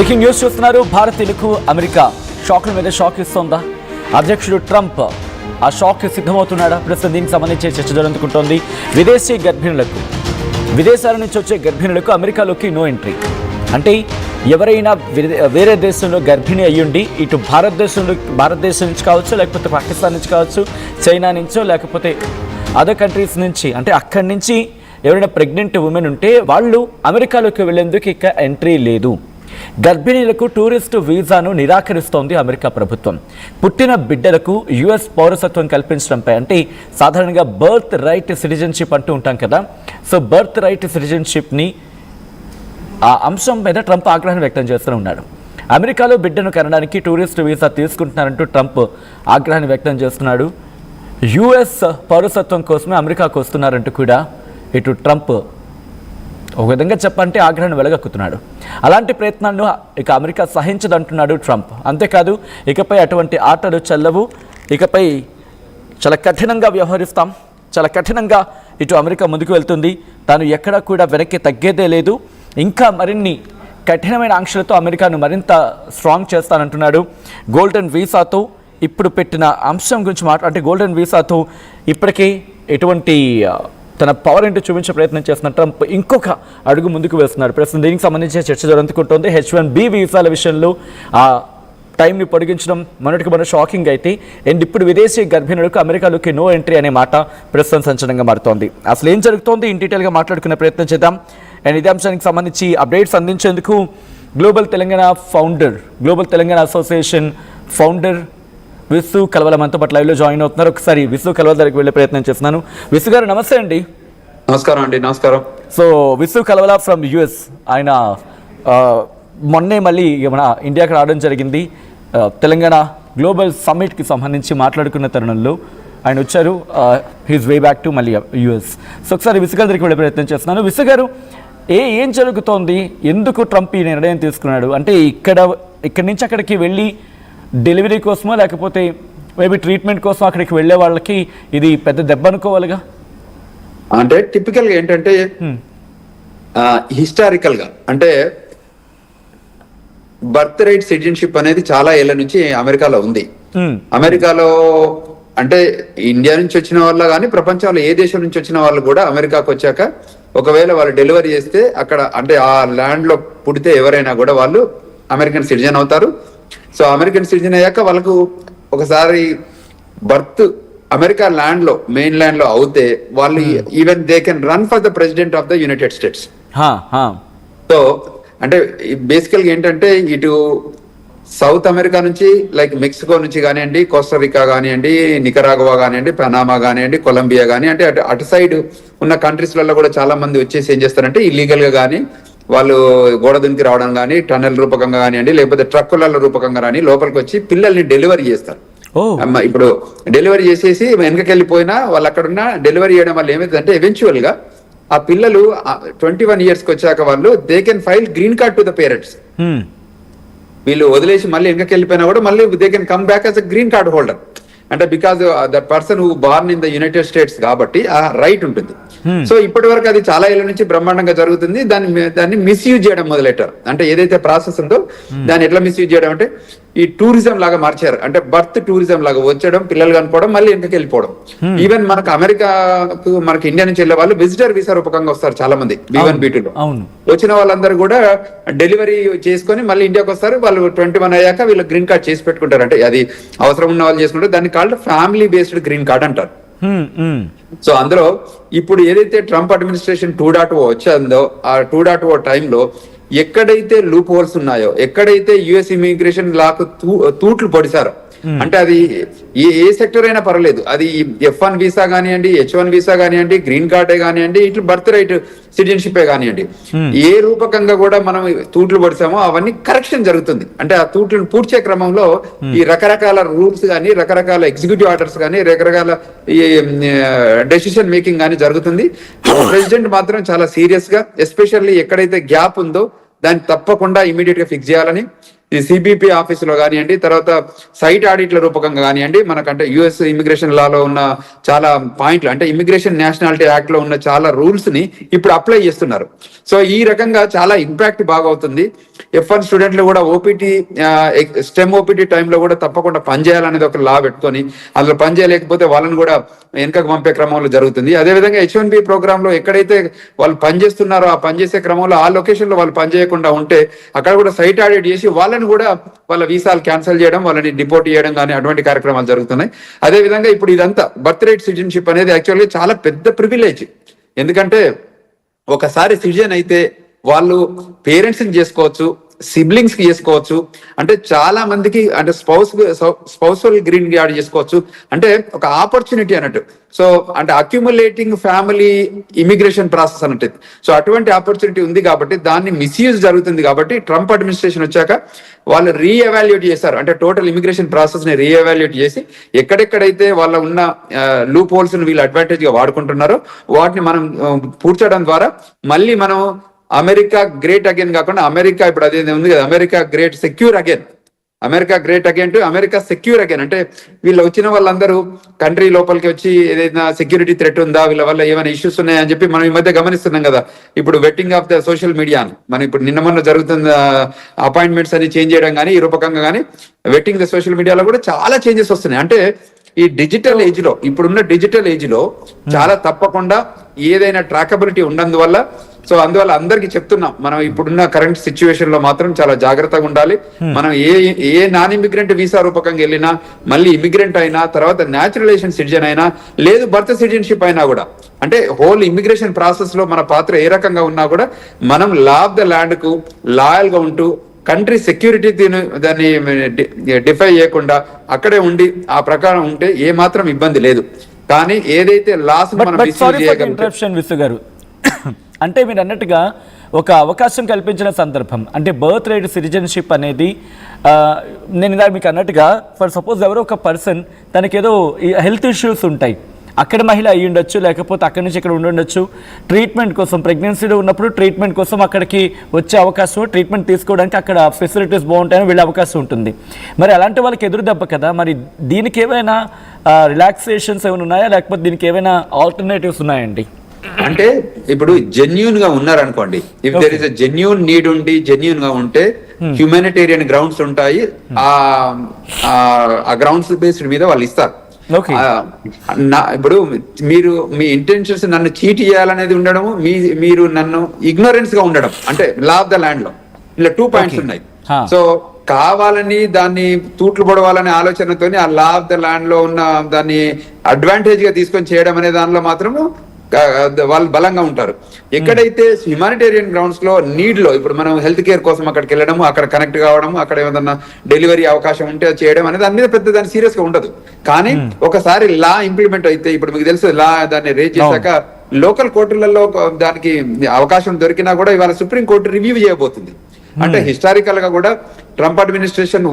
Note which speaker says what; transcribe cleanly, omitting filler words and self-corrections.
Speaker 1: Breaking news చూస్తున్నారు. భారతీయులకు America షాక్ల మీద షాక్ ఇస్తోందా? అధ్యక్షుడు ట్రంప్ ఆ షాక్ సిద్ధమవుతున్నాడా? ప్రస్తుతం దీనికి సంబంధించి చర్చ జరుగుతుంటోంది. విదేశీ గర్భిణులకు, విదేశాల నుంచి వచ్చే గర్భిణులకు అమెరికాలోకి నో ఎంట్రీ. అంటే ఎవరైనా వేరే దేశంలో గర్భిణి అయ్యుండి ఇటు భారతదేశం నుంచి కావచ్చు, లేకపోతే పాకిస్తాన్ నుంచి కావచ్చు, చైనా నుంచో, లేకపోతే అదర్ కంట్రీస్ నుంచి, అంటే అక్కడి నుంచి ఎవరైనా ప్రెగ్నెంట్ ఉమెన్ ఉంటే వాళ్ళు అమెరికాలోకి వెళ్లేందుకు ఇక ఎంట్రీ లేదు. గర్భిణీలకు టూరిస్టు వీసాను నిరాకరిస్తోంది అమెరికా ప్రభుత్వం. పుట్టిన బిడ్డలకు యుఎస్ పౌరసత్వం కల్పించడంపై, అంటే సాధారణంగా బర్త్ రైట్ సిటిజన్షిప్ అంటూ ఉంటాం కదా, సో బర్త్ రైట్ సిటిజన్షిప్ని ఆ అంశం మీద ట్రంప్ ఆగ్రహం వ్యక్తం చేస్తూ ఉన్నాడు. అమెరికాలో బిడ్డను కనడానికి టూరిస్ట్ వీసా తీసుకుంటున్నారంటూ ట్రంప్ ఆగ్రహాన్ని వ్యక్తం చేస్తున్నాడు. యుఎస్ పౌరసత్వం కోసమే అమెరికాకు వస్తున్నారంటూ కూడా ఇటు ట్రంప్ ఒక విధంగా చెప్పంటే ఆగ్రహాన్ని వెలగక్కుతున్నాడు. అలాంటి ప్రయత్నాలను ఇక అమెరికా సహించదంటున్నాడు ట్రంప్. అంతేకాదు, ఇకపై అటువంటి ఆటలు చెల్లవు, ఇకపై చాలా కఠినంగా వ్యవహరిస్తాం, చాలా కఠినంగా ఇటు అమెరికా ముందుకు వెళ్తుంది, తాను ఎక్కడా కూడా వెనక్కి తగ్గేదే లేదు, ఇంకా మరిన్ని కఠినమైన ఆంక్షలతో అమెరికాను మరింత స్ట్రాంగ్ చేస్తానంటున్నాడు. గోల్డెన్ వీసాతో ఇప్పుడు పెట్టిన అంశం గురించి అంటే గోల్డెన్ వీసాతో ఇప్పటికే ఎటువంటి తన పవర్ ఏంటో చూపించే ప్రయత్నం చేస్తున్న ట్రంప్ ఇంకొక అడుగు ముందుకు వేస్తున్నారు. ప్రస్తుతం దీనికి సంబంధించిన చర్చ జరుగుతుంటుంది. H1B వీసాల విషయంలో ఆ టైంని పొడిగించడం మొన్నటికి మన షాకింగ్ అయితే, అండ్ ఇప్పుడు విదేశీ గర్భిణులకు అమెరికాలోకి నో ఎంట్రీ అనే మాట ప్రస్తుతం సంచలనంగా మారుతోంది. అసలు ఏం జరుగుతోంది ఇన్ డీటెయిల్గా మాట్లాడుకునే ప్రయత్నం చేద్దాం. అండ్ ఇదే అంశానికి సంబంధించి అప్డేట్స్ అందించేందుకు గ్లోబల్ తెలంగాణ అసోసియేషన్ ఫౌండర్ విసు కలవల మనతో పాటు లైవ్లో జాయిన్ అవుతున్నారు. ఒకసారి విసు కలవల దగ్గరికి వెళ్ళే ప్రయత్నం చేస్తున్నాను. విసు గారు నమస్తే అండి.
Speaker 2: నమస్కారం అండి. నమస్కారం.
Speaker 1: So Visu Kalavala from US, ఆయన మొన్నే మళ్ళీ మన ఇండియాకి రావడం జరిగింది. తెలంగాణ గ్లోబల్ సమ్మిట్కి సంబంధించి మాట్లాడుకున్న తరుణంలో ఆయన వచ్చారు. హీస్ వే బ్యాక్ టు మళ్ళీ యుఎస్. సో ఒకసారి విసు గారి దగ్గరికి వెళ్ళే ప్రయత్నం చేస్తున్నాను. విసు గారు, ఏం జరుగుతోంది? ఎందుకు ట్రంప్ ఈ నిర్ణయం తీసుకున్నాడు? అంటే ఇక్కడి నుంచి అక్కడికి వెళ్ళి డెలివరీ కోసమో, లేకపోతే మేబీ ట్రీట్మెంట్ కోసం అక్కడికి వెళ్ళే వాళ్ళకి ఇది పెద్ద దెబ్బ అనుకోవాలిగా?
Speaker 2: అంటే టిపికల్గా ఏంటంటే హిస్టారికల్ గా అంటే బర్త్ రైట్ సిటిజన్షిప్ అనేది చాలా ఏళ్ల నుంచి అమెరికాలో ఉంది. అమెరికాలో అంటే ఇండియా నుంచి వచ్చిన వాళ్ళ కానీ ప్రపంచంలో ఏ దేశం నుంచి వచ్చిన వాళ్ళు కూడా అమెరికాకు వచ్చాక ఒకవేళ వాళ్ళు డెలివరీ చేస్తే అక్కడ, అంటే ఆ ల్యాండ్ లో పుడితే ఎవరైనా కూడా వాళ్ళు అమెరికన్ సిటిజన్ అవుతారు. సో అమెరికన్ సిటిజన్ అయ్యాక వాళ్ళకు ఒకసారి బర్త్ అమెరికా ల్యాండ్ లో, మెయిన్ ల్యాండ్ లో అవుతే వాళ్ళు even they can run for the president of the United states. So అంటే బేసికల్ గా ఏంటంటే ఇటు సౌత్ అమెరికా నుంచి లైక్ మెక్సికో నుంచి కానివ్వండి, కోస్టారికా కానివ్వండి, నికరాగువా కానివ్వండి, పనామా కానివ్వండి, కొలంబియా కానీ, అంటే అటు సైడ్ ఉన్న కంట్రీస్లలో కూడా చాలా మంది వచ్చేసి ఏం చేస్తారంటే ఇల్లీగల్ గా కానీ వాళ్ళు గోడ దునికి రావడం కానీ, టన్నెల్ రూపకంగా కానివ్వండి, లేకపోతే ట్రక్కుల రూపకంగా కానీ లోపలికి వచ్చి పిల్లల్ని డెలివరీ చేస్తారు. ఇప్పుడు డెలివరీ చేసేసి వెనకకెళ్ళిపోయినా వాళ్ళు అక్కడున్న డెలివరీ చేయడం వల్ల ఏమైందంటే ఎవెన్చువల్ గా ఆ పిల్లలు 21 years వచ్చాక వాళ్ళు they can file green card to the parents. వీళ్ళు వదిలేసి మళ్ళీ వెనకకెళ్ళిపోయినా కూడా మళ్ళీ they can come back as a green card holder. అంటే because that person who born in the United States కాబట్టి ఆ రైట్ ఉంటుంది. సో ఇప్పటి వరకు అది చాలా ఏళ్ళ నుంచి బ్రహ్మాండంగా జరుగుతుంది. దాన్ని మిస్యూజ్ చేయడం మొదలెట్టారు. అంటే ఏదైతే ప్రాసెస్ ఉందో దాన్ని ఎట్లా మిస్యూజ్ చేయడం అంటే ఈ టూరిజం లాగా మార్చారు. అంటే బర్త్ టూరిజం లాగా వచ్చడం, పిల్లలు కనుకోవడం, మళ్ళీ వెనకకి వెళ్ళిపోవడం. ఈవెన్ మనకు అమెరికాకు మనకి ఇండియా నుంచి వెళ్ళే వాళ్ళు విజిటర్ వీసా రూపకంగా వస్తారు చాలా మంది. B1 B2 లో వచ్చిన వాళ్ళందరూ కూడా డెలివరీ చేసుకొని మళ్ళీ ఇండియాకి వస్తారు. వాళ్ళు 21 అయ్యాక వీళ్ళు గ్రీన్ కార్డ్ చేసి పెట్టుకుంటారు. అంటే అది అవసరం ఉన్న వాళ్ళు చేసుకుంటారు. దాన్ని called family based green card అంటారు. సో అందులో ఇప్పుడు ఏదైతే ట్రంప్ అడ్మినిస్ట్రేషన్ 2.0 వచ్చిందో ఆ 2.0 టైంలో ఎక్కడైతే లూప్ హోల్స్ ఉన్నాయో, ఎక్కడైతే యుఎస్ ఇమిగ్రేషన్ లాకు తూట్లు పొడిచారో, అంటే అది ఏ సెక్టర్ అయినా పర్లేదు, అది F1 వీసా కానివ్వండి, H1 వీసా కానివ్వండి, గ్రీన్ కార్డే కానివ్వండి, ఇట్లా బర్త్ రైట్ సిటిజన్షిప్ కానివ్వండి, ఏ రూపకంగా కూడా మనం తూట్లు పడిసామో అవన్నీ కరెక్షన్ జరుగుతుంది. అంటే ఆ తూట్లను పూడ్చే క్రమంలో ఈ రకరకాల రూల్స్ కానీ, రకరకాల ఎగ్జిక్యూటివ్ ఆర్డర్స్ కానీ, రకరకాల డెసిషన్ మేకింగ్ కానీ జరుగుతుంది. ప్రెసిడెంట్ మాత్రం చాలా సీరియస్ గా, ఎస్పెషల్లీ ఎక్కడైతే గ్యాప్ ఉందో దాన్ని తప్పకుండా ఇమీడియట్ గా ఫిక్స్ చేయాలని, ఈ సిబిపి ఆఫీసులో కానివ్వండి, తర్వాత సైట్ ఆడిట్ల రూపకంగా కానివ్వండి, మనకంటే యుఎస్ ఇమిగ్రేషన్ లాలో ఉన్న చాలా పాయింట్లు, అంటే ఇమిగ్రేషన్ నేషనాలిటీ యాక్ట్ లో ఉన్న చాలా రూల్స్ ని ఇప్పుడు అప్లై చేస్తున్నారు. సో ఈ రకంగా చాలా ఇంపాక్ట్ బాగా అవుతుంది. F1 స్టూడెంట్లు కూడా ఓపీటీ స్టెమ్ ఓపీటీ టైంలో కూడా తప్పకుండా పనిచేయాలనేది ఒక లా పెట్టుకొని, అందులో పనిచేయలేకపోతే వాళ్ళని కూడా వెనకకు పంపే క్రమంలో జరుగుతుంది. అదేవిధంగా H1B ప్రోగ్రామ్ లో ఎక్కడైతే వాళ్ళు పనిచేస్తున్నారో ఆ పనిచేసే క్రమంలో ఆ లొకేషన్ లో వాళ్ళు పనిచేయకుండా ఉంటే అక్కడ కూడా సైట్ ఆడిట్ చేసి వాళ్ళని కూడా వాళ్ళ వీసాలు క్యాన్సిల్ చేయడం, వాళ్ళని డిపోర్ట్ చేయడం కానీ అటువంటి కార్యక్రమాలు జరుగుతున్నాయి. అదేవిధంగా ఇప్పుడు ఇదంతా బర్త్ రైట్ సిటిజన్షిప్ అనేది యాక్చువల్గా చాలా పెద్ద ప్రివిలేజ్. ఎందుకంటే ఒకసారి సిటిజన్ అయితే వాళ్ళు పేరెంట్స్ ని చేసుకోవచ్చు, సిబ్లింగ్స్ కి చేసుకోవచ్చు, అంటే చాలా మందికి అంటే స్పౌసల్ గ్రీన్ కార్డ్ చేసుకోవచ్చు, అంటే ఒక ఆపర్చునిటీ అన్నట్టు. సో అంటే అక్యుములేటింగ్ ఫ్యామిలీ ఇమిగ్రేషన్ ప్రాసెస్ అన్నట్టు. సో అటువంటి ఆపర్చునిటీ ఉంది కాబట్టి దాన్ని మిస్యూజ్ జరుగుతుంది. కాబట్టి ట్రంప్ అడ్మినిస్ట్రేషన్ వచ్చాక వాళ్ళు రీఎవాల్యుయేట్ చేశారు, అంటే టోటల్ ఇమిగ్రేషన్ ప్రాసెస్ ని రీఎవాల్యుయేట్ చేసి ఎక్కడెక్కడైతే వాళ్ళ ఉన్న లూప్ హోల్స్ ని వీళ్ళు అడ్వాంటేజ్ గా వాడుకుంటున్నారో వాటిని మనం పూడ్చడం ద్వారా మళ్ళీ మనం అమెరికా గ్రేట్ అగైన్ కాకుండా అమెరికా ఇప్పుడు అదే ఉంది కదా, America great secure again, America great again to America secure again. అంటే వీళ్ళు వచ్చిన వాళ్ళందరూ కంట్రీ లోపలికి వచ్చి ఏదైనా సెక్యూరిటీ థ్రెట్ ఉందా, వీళ్ళ వల్ల ఏమైనా ఇష్యూస్ ఉన్నాయని చెప్పి మనం ఈ మధ్య గమనిస్తున్నాం కదా. ఇప్పుడు vetting of the social media అని మనం ఇప్పుడు నిన్న మొన్న జరుగుతున్న అపాయింట్మెంట్స్ అని చేంజ్ చేయడం కానీ ఈ రూపకంగా కానీ వెట్టింగ్ ద సోషల్ మీడియాలో కూడా చాలా చేంజెస్ వస్తున్నాయి. అంటే ఈ డిజిటల్ ఏజ్ లో, ఇప్పుడున్న డిజిటల్ ఏజ్ లో చాలా తప్పకుండా ఏదైనా ట్రాకబిలిటీ ఉన్నందువల్ల, సో అందువల్ల అందరికి చెప్తున్నాం, మనం ఇప్పుడున్న కరెంట్ సిచ్యువేషన్ లో మాత్రం చాలా జాగ్రత్తగా ఉండాలి. మనం ఏ నాన్ ఇమిగ్రెంట్ వీసా రూపకంగా వెళ్ళినా, మళ్ళీ ఇమిగ్రెంట్ అయినా, తర్వాత న్యాచురలైజేషన్ సిటిజన్ అయినా, లేదు బర్త్ సిటిజన్షిప్ అయినా కూడా, అంటే హోల్ ఇమిగ్రేషన్ ప్రాసెస్ లో మన పాత్ర ఏ రకంగా ఉన్నా కూడా మనం లా ఆఫ్ ద ల్యాండ్ కు లాయల్ గా ఉంటూ కంట్రీ సెక్యూరిటీ దాన్ని డిఫై చేయకుండా అక్కడే ఉండి ఆ ప్రకారం ఉంటే ఏ మాత్రం ఇబ్బంది లేదు. కానీ ఏదైతే లాస్
Speaker 1: గారు అంటే మీరు అన్నట్టుగా ఒక అవకాశం కల్పించిన సందర్భం, అంటే బర్త్ రైట్ సిటిజన్షిప్ అనేది నేను ఇలా మీకు అన్నట్టుగా ఫర్ సపోజ్ ఎవరో ఒక పర్సన్ తనకేదో హెల్త్ ఇష్యూస్ ఉంటాయి, అక్కడ మహిళ అయ్యి ఉండొచ్చు, లేకపోతే అక్కడి నుంచి ఇక్కడ ఉండొచ్చు, ట్రీట్మెంట్ కోసం ప్రెగ్నెన్సీలో ఉన్నప్పుడు ట్రీట్మెంట్ కోసం అక్కడికి వచ్చే అవకాశం, ట్రీట్మెంట్ తీసుకోవడానికి అక్కడ ఫెసిలిటీస్ బాగుంటాయని వెళ్ళే అవకాశం ఉంటుంది. మరి అలాంటి వాళ్ళకి ఎదురు దెబ్బ కదా. మరి దీనికి ఏమైనా రిలాక్సేషన్స్ ఏమైనా ఉన్నాయా, లేకపోతే దీనికి ఏమైనా ఆల్టర్నేటివ్స్ ఉన్నాయండి?
Speaker 2: అంటే ఇప్పుడు జెన్యూన్ గా ఉన్నారనుకోండి, if there is a genuine need ఉండి జెన్యూన్ గా ఉంటే హ్యూమానిటేరియన్ గ్రౌండ్స్ ఉంటాయి, ఆ గ్రౌండ్స్ బేస్డ్ మీద వాళ్ళు ఇస్తారు. ఇప్పుడు మీరు మీ ఇంటెన్షన్స్ నన్ను చీట్ చేయాలనేది ఉండడము, మీరు నన్ను ఇగ్నోరెన్స్ గా ఉండడం, అంటే లా ఆఫ్ ద ల్యాండ్ లో ఇలా 2 పాయింట్స్ ఉన్నాయి. సో కావాలని దాన్ని తూట్లు పొడవాలనే ఆలోచనతోని ఆ లా ఆఫ్ ద ల్యాండ్ లో ఉన్న దాన్ని అడ్వాంటేజ్ గా తీసుకొని చేయడం అనే దానిలో మాత్రము వాళ్ళు బలంగా ఉంటారు. ఎక్కడైతే హ్యుమానిటేరియన్ గ్రౌండ్స్ లో నీడ్ లో, ఇప్పుడు మనం హెల్త్ కేర్ కోసం అక్కడికి వెళ్ళడము, అక్కడ కనెక్ట్ కావడము, అక్కడ ఏదన్నా డెలివరీ అవకాశం ఉంటే చేయడం అనేది దాని మీద పెద్ద దాన్ని సీరియస్ గా ఉండదు. కానీ ఒకసారి లా ఇంప్లిమెంట్ అయితే, ఇప్పుడు మీకు తెలుసు లా దాన్ని రేజ్ చేశాక లోకల్ కోర్టులలో దానికి అవకాశం దొరికినా కూడా ఇవాళ సుప్రీం కోర్టు రివ్యూ చేయబోతుంది. అంటే హిస్టారికల్ గా కూడా ట్రంప్ అడ్మినిస్ట్రేషన్